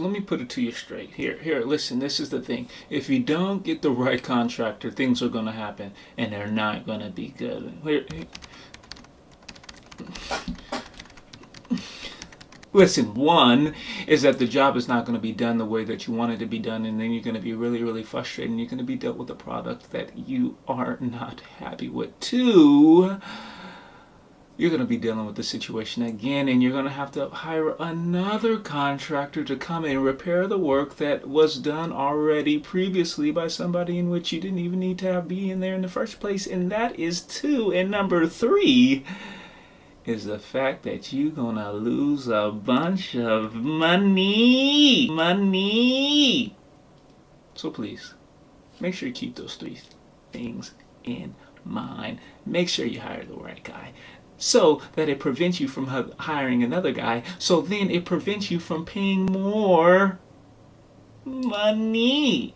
let me put it to you straight. Here, listen, this is the thing. If you don't get the right contractor, things are going to happen, and they're not going to be good. Listen, one is that the job is not going to be done the way that you want it to be done, and then you're going to be really, really frustrated, and you're going to be dealt with a product that you are not happy with. Two, you're going to be dealing with the situation again, and you're going to have to hire another contractor to come and repair the work that was done already previously by somebody in which you didn't even need to be in there in the first place, and that is two. And number three is the fact that you're going to lose a bunch of money. So please, make sure you keep those three things in mind. Make sure you hire the right guy, so that it prevents you from hiring another guy, so then it prevents you from paying more money.